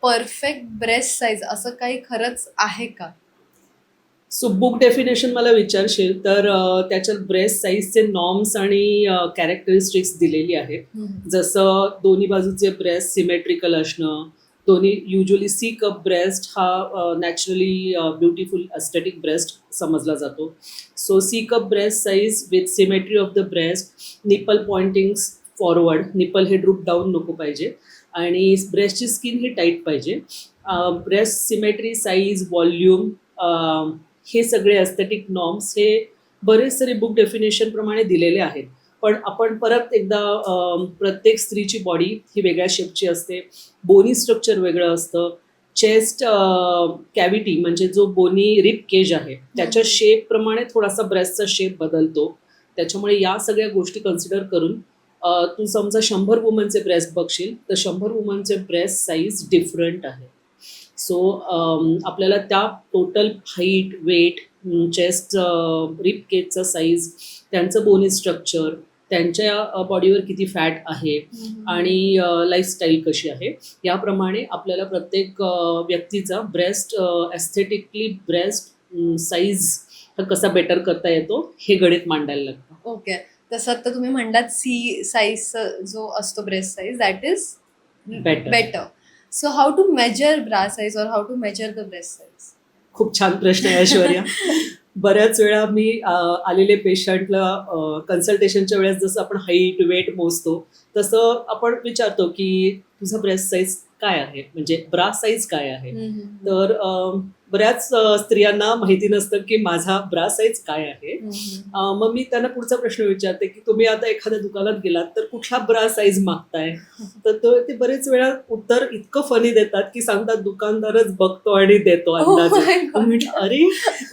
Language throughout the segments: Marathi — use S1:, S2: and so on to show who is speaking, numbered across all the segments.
S1: परफेक्ट ब्रेस्ट साईज असं काही खरंच आहे का?
S2: सो बुक डेफिनेशन मला विचारशील तर त्याच्यात ब्रेस्ट साईजचे नॉर्म्स आणि कॅरेक्टरिस्टिक्स दिलेली आहेत. जसं दोन्ही बाजूचे ब्रेस्ट सिमेट्रिकल असणं, दोन्ही युजली सी कप ब्रेस्ट हा नॅचरली ब्युटिफुल एस्थेटिक ब्रेस्ट समजला जातो. So C cup breast size with symmetry of the breast, nipple pointings forward, nipple हे ड्रूप डाऊन नको पाहिजे आणि ब्रेस्टची स्किन ही टाईट पाहिजे. ब्रेस्ट सिमेट्री, साईज, व्हॉल्यूम, हे सगळे एस्थेटिक नॉर्म्स हे बरेच सारे बुक डेफिनेशन प्रमाणे दिलेले आहेत. पण आपण परत एकदा प्रत्येक स्त्रीची बॉडी ही वेगळ्या शेपची असते, बोनी स्ट्रक्चर वेगळं असतं, चेस्ट कॅव्हिटी म्हणजे जो बोनी रिप केज आहे त्याच्या शेपप्रमाणे थोडासा ब्रेस्टचा शेप बदलतो. त्याच्यामुळे या सगळ्या गोष्टी कन्सिडर करून तू समजा 100 वुमनचे ब्रेस्ट बघशील तर 100 वुमनचे ब्रेस्ट साईज डिफरंट आहे. सो आपल्याला त्या टोटल हाईट, वेट, चेस्ट, रिप केजचा साईज, त्यांचं बोनी स्ट्रक्चर, त्यांच्या बॉडीवर किती फॅट आहे आणि लाईफस्टाईल कशी आहे याप्रमाणे आपल्याला प्रत्येक व्यक्तीचा ब्रेस्ट एस्थेटिकली ब्रेस्ट साईज कसा बेटर करता येतो हे गणित मांडायला लागतं.
S1: ओके. तसं आता तुम्ही म्हणलात सी साईज जो असतो breast size that is better. So how to measure bra size और how to measure the breast size?
S2: खूप छान प्रश्न आहे ऐश्वर्या. बऱ्याच वेळा मी आलेले पेशंटला कन्सल्टेशनच्या वेळेस जसं आपण हाईट, वेट मोजतो तसं आपण विचारतो की तुझा ब्रेस्ट साईज काय आहे, म्हणजे ब्रा साईज काय आहे. तर बऱ्याच स्त्रियांना माहिती नसतं की माझा ब्रा साईज काय आहे. मग मी त्यांना पुढचा प्रश्न विचारते की तुम्ही आता एखाद्या दुकानात गेलात तर कुठला ब्रा साईज मागताय. तर ते बरेच वेळा उत्तर इतकं फनी देतात की सांगतात दुकानदारच बघतो आणि देतो अंदाजे. म्हणजे अरे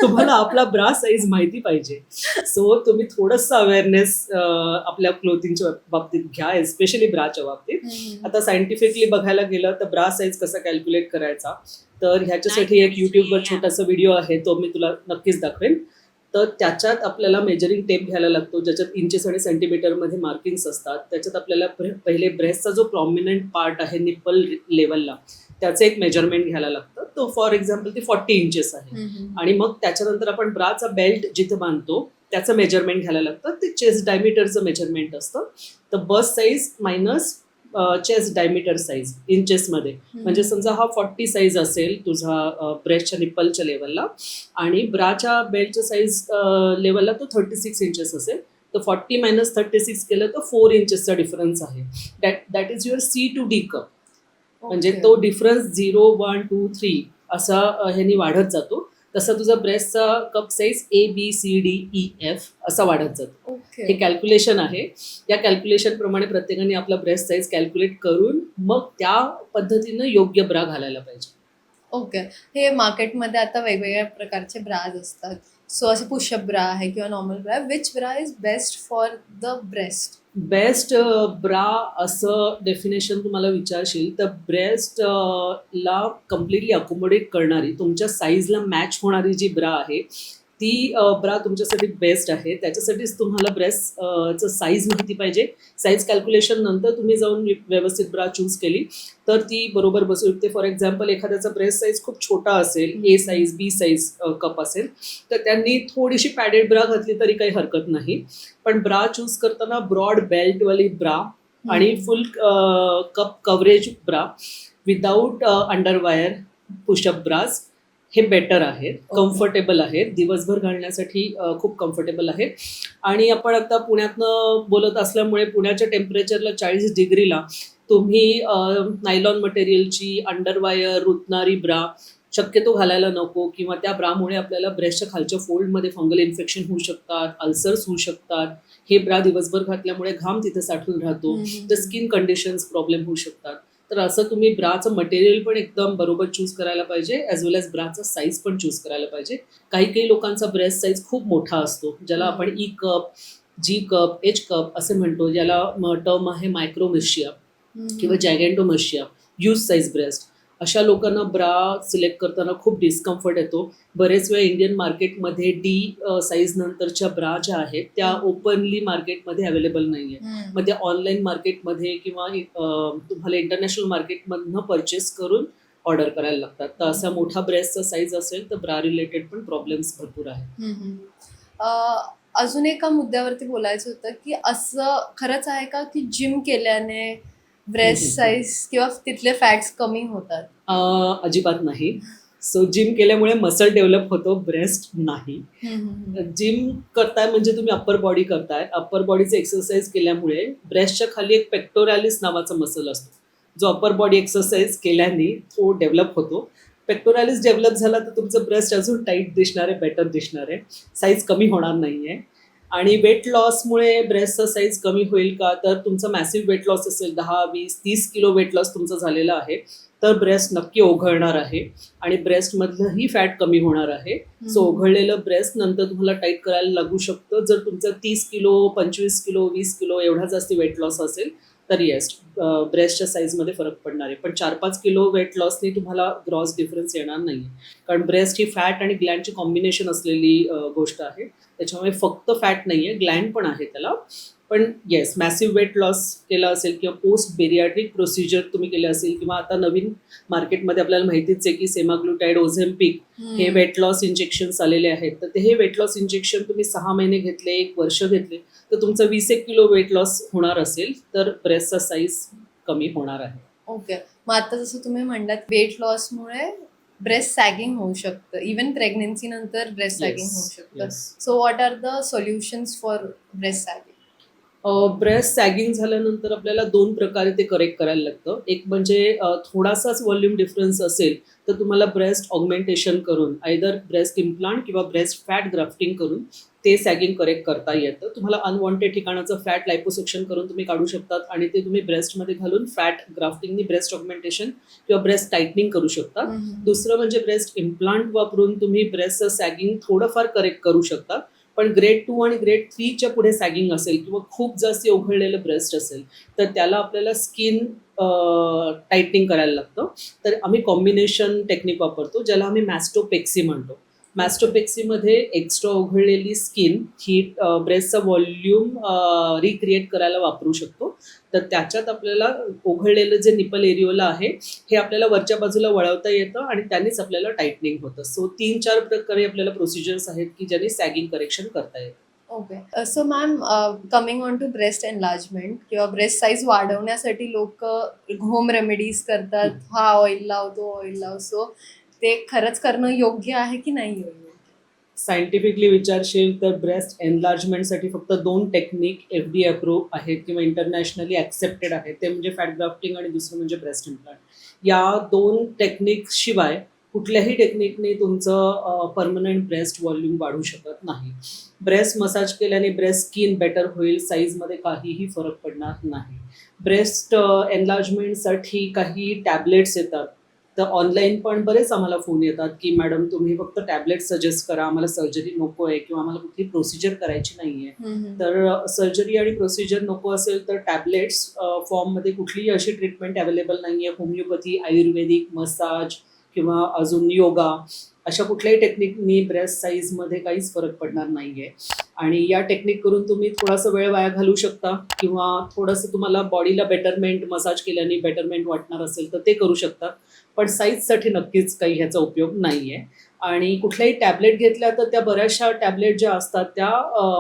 S2: तुम्हाला आपला ब्रा साईज माहिती पाहिजे. सो तुम्ही थोडंसं अवेअरनेस आपल्या क्लोथिंगच्या बाबतीत घ्या, एस्पेशली ब्राच्या बाबतीत. आता सायंटिफिकली बघायला गेलं तर ब्रा साईज कसा कॅल्क्युलेट करायचा तर ह्याच्यासाठी एक युट्यूबवर छोटासा व्हिडिओ आहे, तो मी तुला नक्कीच दाखवेन. तर त्याच्यात आपल्याला मेजरिंग टेप घ्यायला लागतो ज्याच्यात इंचेस आणि सेंटीमीटरमध्ये मार्किंग्स असतात. त्याच्यात आपल्याला पहिले ब्रेस्टचा जो प्रॉमिनंट पार्ट आहे निप्पल लेवलला त्याचं एक मेजरमेंट घ्यायला लागतं. तो फॉर एक्झाम्पल ती 40 इंचेस आहे आणि मग त्याच्यानंतर आपण ब्राचा बेल्ट जिथे बांधतो त्याचं मेजरमेंट घ्यायला लागतं. ते चेस्ट डायमीटरचं मेजरमेंट असतं. तर bust size minus chest diameter size इंचेसमध्ये, म्हणजे समजा हा 40 साईज असेल तुझा ब्रेस्टच्या निप्पलच्या लेवलला आणि ब्राच्या बेल्टच्या साईज लेवलला तो 36 इंचेस असेल. तर 40 मायनस 36 केलं तर 4 इंचेसचा डिफरन्स आहे. That is your C to D cup. म्हणजे तो डिफरन्स 0, 1, 2, 3 असा ह्यानी वाढत जातो. तसा तुझा ब्रेस्टचा कप साईज ABCDEF असा वाढत जातो. हे कॅल्क्युलेशन आहे. या कॅल्क्युलेशन प्रमाणे प्रत्येकाने आपला ब्रेस्ट साईज कॅल्क्युलेट करून मग त्या पद्धतीनं योग्य ब्रा घालायला पाहिजे.
S1: ओके. हे मार्केटमध्ये आता वेगवेगळ्या प्रकारचे ब्राज असतात. सो असे पुशअप ब्रा आहे किंवा normal bra, which bra is best for the breast?
S2: Best bra असं डेफिनेशन तुम्हाला विचारशील तर ब्रेस्ट ला कम्प्लिटली अकोमोडेट करणारी, तुमच्या साईजला मॅच होणारी जी ब्रा आहे ती ब्रा तुमच्यासाठी बेस्ट आहे. त्याच्यासाठीच तुम्हाला ब्रेस्टचं साईज माहिती पाहिजे. साईज कॅल्क्युलेशन नंतर तुम्ही जाऊन व्यवस्थित ब्रा चूज केली तर ती बरोबर बसू शकते. फॉर एक्झाम्पल एखाद्याचा ब्रेस्ट साईज खूप छोटा असेल, A size, B size cup असेल तर त्यांनी थोडीशी पॅडेड ब्रा घातली तरी काही हरकत नाही. पण ब्रा चूज करताना ब्रॉड बेल्टवाली ब्रा आणि full cup coverage bra without underwire push up bras हे बेटर आहेत, कम्फर्टेबल आहेत, दिवसभर घालण्यासाठी खूप कम्फर्टेबल आहेत. आणि आपण आता पुण्यातनं बोलत असल्यामुळे पुण्याच्या टेम्परेचरला 40 डिग्रीला तुम्ही नायलॉन मटेरियलची अंडरवायर रुतणारी ब्रा शक्यतो घालायला नको, किंवा त्या ब्रामुळे आपल्याला ब्रेस्टच्या खालच्या फोल्डमध्ये फंगल इन्फेक्शन होऊ शकतात, अल्सर्स होऊ शकतात. हे ब्रा दिवसभर घातल्यामुळे घाम तिथे साठून राहतो, तर स्किन कंडिशन्स प्रॉब्लेम होऊ शकतात. तर असं तुम्ही ब्राचं मटेरियल पण एकदम बरोबर चूज करायला पाहिजे, ॲज वेल ॲज ब्राचा साईज पण चूज करायला पाहिजे. काही लोकांचा ब्रेस्ट साईज खूप मोठा असतो, ज्याला आपण E cup, G cup, H cup असे म्हणतो, ज्याला टर्म आहे मायक्रोमेशिया किंवा जॅगेंटोमेशिया, यूज साईज ब्रेस्ट. अशा लोकांना ब्रा सिलेक्ट करताना खूप डिस्कम्फर्ट येतो. बरेच वेळा इंडियन मार्केटमध्ये D साईज नंतरच्या ब्रा ज्या आहेत त्या ओपनली मार्केटमध्ये अवेलेबल नाही आहे. मग त्या ऑनलाईन मार्केटमध्ये किंवा तुम्हाला इंटरनॅशनल मार्केटमधनं परचेस करून ऑर्डर करायला लागतात. तर असा मोठा ब्रेस्टचा साईज असेल तर ब्रा रिलेटेड पण प्रॉब्लेम्स भरपूर आहेत.
S1: अजून एका मुद्द्यावरती बोलायचं होतं की असं खरंच आहे का की जिम केल्याने ब्रेस्ट साईज किंवा तिथले फॅट्स कमी होतात?
S2: अजिबात नाही. सो जिम केल्यामुळे मसल डेव्हलप होतो, ब्रेस्ट नाही. जिम करताय म्हणजे तुम्ही अप्पर बॉडी करताय. अप्पर बॉडीचे एक्सरसाइज केल्यामुळे ब्रेस्टच्या खाली एक पेक्टोरॅलिस नावाचा मसल असतो, जो अप्पर बॉडी एक्सरसाइज केल्याने तो डेव्हलप होतो. पेक्टोरॅलिस डेव्हलप झाला तर तुमचं ब्रेस्ट अजून टाईट दिसणार आहे, बेटर दिसणार आहे, साईज कमी होणार नाही आहे. आणि वेट लॉसमुळे ब्रेस्टचा साईज कमी होईल का? तर तुमचं मॅसिव्ह वेट लॉस असेल, 10, 20, 30 किलो वेट लॉस तुमचं झालेलं आहे, तर ब्रेस्ट नक्की ओघळणार आहे आणि ब्रेस्टमधलंही फॅट कमी होणार आहे. सो ओघळलेलं ब्रेस्ट नंतर तुम्हाला टाईट करायला लागू शकतं. जर तुमचं 30 किलो, 25 किलो, 20 किलो एवढा जास्त वेट लॉस असेल तर येस, ब्रेस्टच्या साईजमध्ये फरक पडणार आहे. पण 4-5 किलो वेट लॉसने तुम्हाला ग्रॉस डिफरन्स येणार नाही, कारण ब्रेस्ट ही फॅट आणि ग्लँडची कॉम्बिनेशन असलेली गोष्ट आहे. त्याच्यामुळे फक्त फॅट नाही आहे, ग्लँड पण आहे त्याला. पण येस, मॅसिव्ह वेट लॉस केला असेल किंवा पोस्ट बेरियाट्रिक प्रोसिजर तुम्ही केले असेल, किंवा आता नवीन मार्केटमध्ये आपल्याला माहितीच आहे की सेमाग्लुटाईड, ओझेम्पिक हे वेट लॉस इंजेक्शन्स आलेले आहेत. तर ते हे वेट लॉस इंजेक्शन तुम्ही 6 महिने घेतले, 1 वर्ष घेतले, तर तुमचं 20-1 किलो वेट लॉस होणार असेल तर ब्रेस्टचा साईज कमी होणार आहे.
S1: ओके. मग आता जसं तुम्ही म्हणलात वेट लॉसमुळे ब्रेस्ट सॅगिंग होऊ शकतं, इवन प्रेग्नन्सी नंतर ब्रेस्ट सॅगिंग होऊ शकतं. So what are the solutions for breast sagging?
S2: Breast sagging झाल्यानंतर आपल्याला 2 प्रकारे ते करेक्ट करायला लागतं. एक म्हणजे थोडासाच व्हॉल्यूम डिफरन्स असेल तर तुम्हाला ब्रेस्ट ऑगमेंटेशन करून, आयदर ब्रेस्ट इम्प्लांट किंवा ब्रेस्ट फॅट ग्राफ्टिंग करून ते सॅगिंग करेक्ट करता येतं. तुम्हाला अनवॉन्टेड ठिकाणाचं फॅट लायपोसक्शन करून तुम्ही काढू शकतात आणि ते तुम्ही ब्रेस्टमध्ये घालून फॅट ग्राफ्टिंगनी ब्रेस्ट ऑगमेंटेशन किंवा ब्रेस्ट टाईटनिंग करू शकता. दुसरं म्हणजे ब्रेस्ट इम्प्लांट वापरून तुम्ही ब्रेस्टचं सॅगिंग थोडंफार करेक्ट करू शकता. पण ग्रेड 2 आणि ग्रेड 3च्या पुढे सॅगिंग असेल किंवा खूप जास्त ओघळलेलं ब्रेस्ट असेल तर त्याला आपल्याला स्किन टाईटनिंग करायला लागतं. तर आम्ही कॉम्बिनेशन टेक्निक वापरतो, ज्याला आम्ही मॅस्टोपेक्सी म्हणतो. मॅस्टोपेक्सीमध्ये एक्स्ट्रा ओघळलेली स्किन ही ब्रेस्टचा व्हॉल्यूम रिक्रिएट करायला वापरू शकतो. तर त्याच्यात आपल्याला ओघळलेलं जे निपल एरिओला आहे हे आपल्याला वरच्या बाजूला वळवता येतं आणि त्यानेच आपल्याला टाईटनिंग होतं. सो 3-4 प्रकारे आपल्याला प्रोसिजर्स आहेत की ज्याने सॅगिंग करेक्शन करता येतं.
S1: Okay. So ma'am, coming on to breast enlargement किंवा ब्रेस्ट साईज वाढवण्यासाठी लोक होम रेमेडीज करतात, हा ऑइल लाव, तो ऑइल लाव. सो ते खरंच करणं योग्य आहे की नाही योग्य?
S2: सायंटिफिकली विचारशील तर ब्रेस्ट एनलार्जमेंटसाठी फक्त 2 टेक्निक FDA अप्रूव्ह आहेत किंवा इंटरनॅशनली ॲक्सेप्टेड आहेत. ते म्हणजे फॅट ग्राफ्टिंग आणि दुसरं म्हणजे ब्रेस्ट इम्प्लांट. या 2 टेक्निकशिवाय कुठल्याही टेक्निकने तुमचं परमनंट ब्रेस्ट व्हॉल्यूम वाढू शकत नाही. ब्रेस्ट मसाज केल्याने ब्रेस्ट स्किन बेटर होईल, साईजमध्ये काहीही फरक पडणार नाही. ब्रेस्ट एनलार्जमेंटसाठी काही टॅबलेट्स येतात. तर ऑनलाईन पण बरेच आम्हाला फोन येतात की मॅडम तुम्ही फक्त टॅबलेट सजेस्ट करा, आम्हाला सर्जरी नको आहे किंवा आम्हाला कुठली प्रोसिजर करायची नाही आहे. तर सर्जरी आणि प्रोसिजर नको असेल तर टॅबलेट्स फॉर्ममध्ये कुठलीही अशी ट्रीटमेंट अवेलेबल नाही आहे. होमिओपॅथी, आयुर्वेदिक, मसाज किंवा अजून योगा अशा कुठल्याही टेक्निकनी ब्रेस्ट साईजमध्ये काहीच फरक पडणार नाही आहे. आणि या टेक्निक करून तुम्ही थोडासा वेळ वाया घालू शकता किंवा थोडंसं तुम्हाला बॉडीला बेटरमेंट, मसाज केल्याने बेटरमेंट वाटणार असेल तर ते करू शकता. पण साईजसाठी नक्कीच काही ह्याचा उपयोग नाही आहे. आणि कुठल्याही टॅबलेट घेतल्या तर त्या बऱ्याचशा टॅबलेट ज्या असतात त्या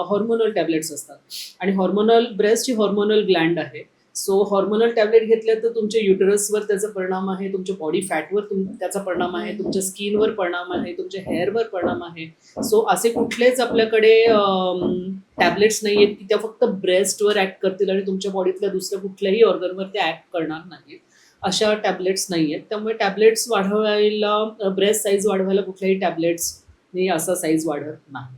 S2: हॉर्मोनल टॅबलेट्स असतात आणि हॉर्मोनल, ब्रेस्ट ही हॉर्मोनल ग्लँड आहे. सो हॉर्मोनल टॅबलेट घेतल्या तर तुमच्या युटरसवर त्याचा परिणाम आहे, तुमच्या बॉडी फॅटवर त्याचा परिणाम आहे, तुमच्या स्किनवर परिणाम आहे, तुमच्या हेअरवर परिणाम आहे. सो असे कुठलेच आपल्याकडे टॅबलेट्स नाही आहेत की त्या फक्त ब्रेस्टवर ॲक्ट करतील आणि तुमच्या बॉडीतल्या दुसऱ्या कुठल्याही ऑर्गनवर त्या ॲक्ट करणार नाहीत. अशा टॅबलेट्स नाही आहेत. त्यामुळे टॅबलेट्स वाढवायला, ब्रेस्ट साईज वाढवायला कुठल्याही टॅबलेट्सनी असा साईज वाढत नाही.